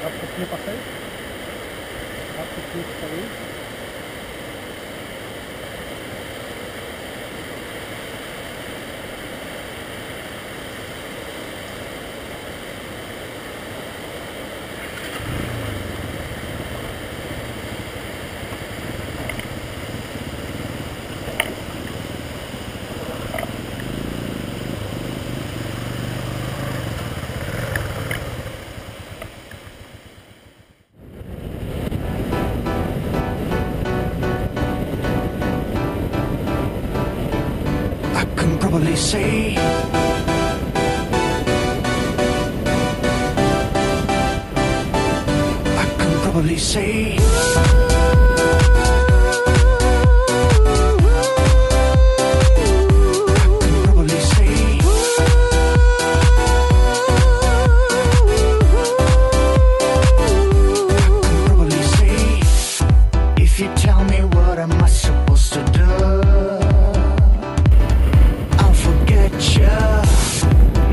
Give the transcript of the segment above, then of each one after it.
um pouquinho pra frente. Um pouquinho pra frente. Probably say I can probably say if you tell me what am I supposed to do,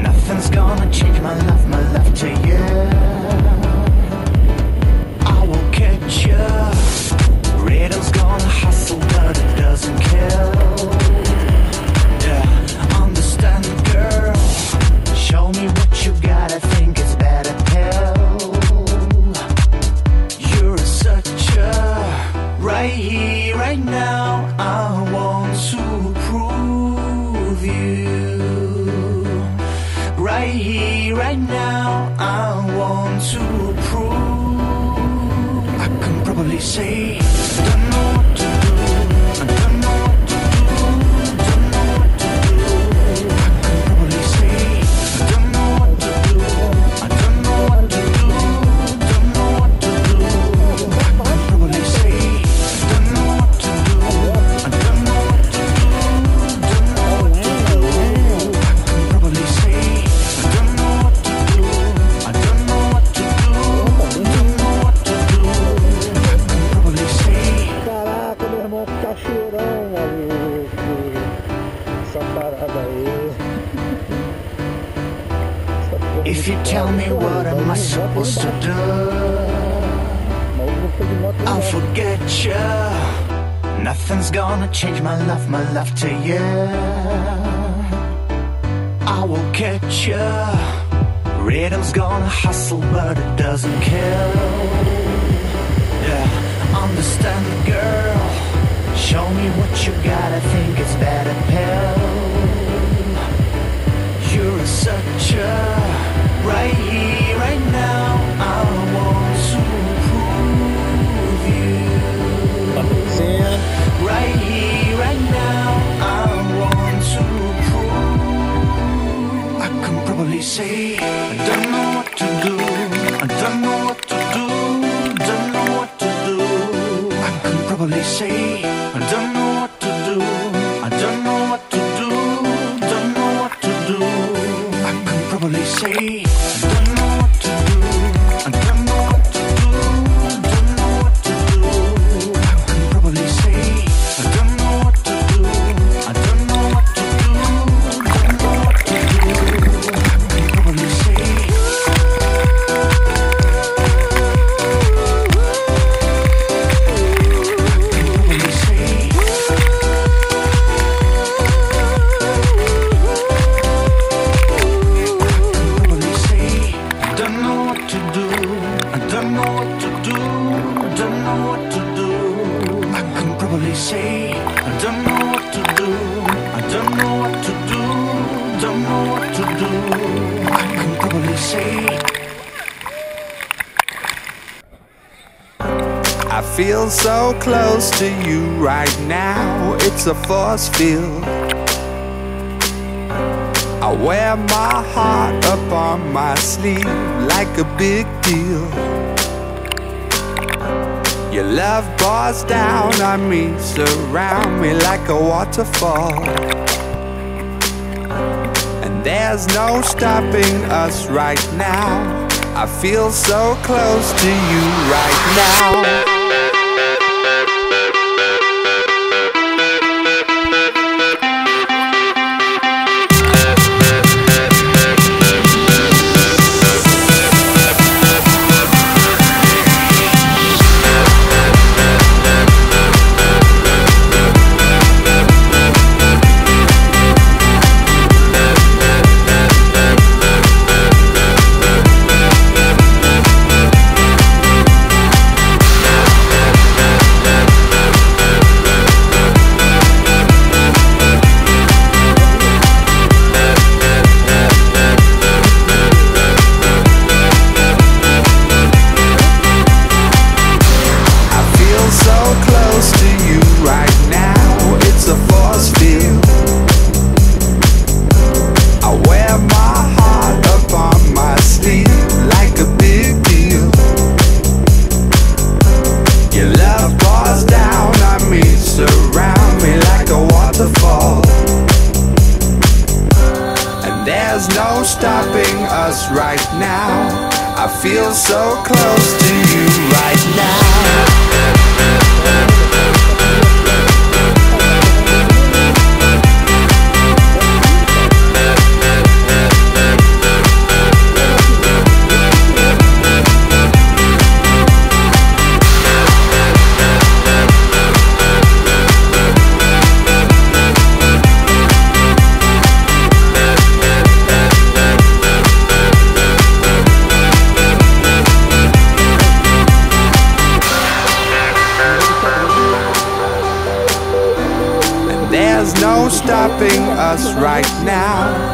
nothing's gonna change my love to you. I will catch you. Rhythm's gonna hustle, but it doesn't kill. Yeah, understand, girl. Show me what you got. I think it's better pill. You're such a right here, right now. I want to prove you. Right here, right now, I want to prove. I can probably say, I don't know what to do. I don't know what to do. Don't know what to do. I can probably say, I don't know what to do. I don't know what to do. Don't know what to do. I can probably say, I don't know what to do. I don't know what to do. Don't know what to do. I can probably say. Caraca, meu irmão, que cachoeirão, maluco. Essa parada aí. If you tell me what am I supposed to do, I'll forget you. Nothing's gonna change my love to you. I will catch you. Rhythm's gonna hustle, but it doesn't kill. Yeah, understand, girl. Show me what you got. I think it's better pill. You're such a right here, right now. I want to prove you. Right here, right now. I want to prove. I can probably say I don't know what to do. I don't know what to do. Don't know what to do. I can probably say I don't know what to do. I don't know what to do. Don't know what to do. I can probably say I don't know what to do. I don't know what to do. Don't know what to do. I can probably say I don't know what to do. I don't know what to do. Don't know what to do. I can probably say. Say I don't know what to do. I don't know what to do. Don't know what to do. I can probably say I feel so close to you right now. It's a force field. I wear my heart up on my sleeve like a big deal. Your love pours down on me, surround me like a waterfall. And there's no stopping us right now. I feel so close to you right now. us right now. I feel so close to you right now. There's no stopping us right now.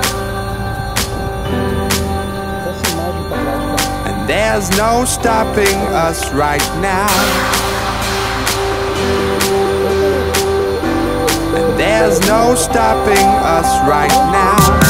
And there's no stopping us right now. And there's no stopping us right now.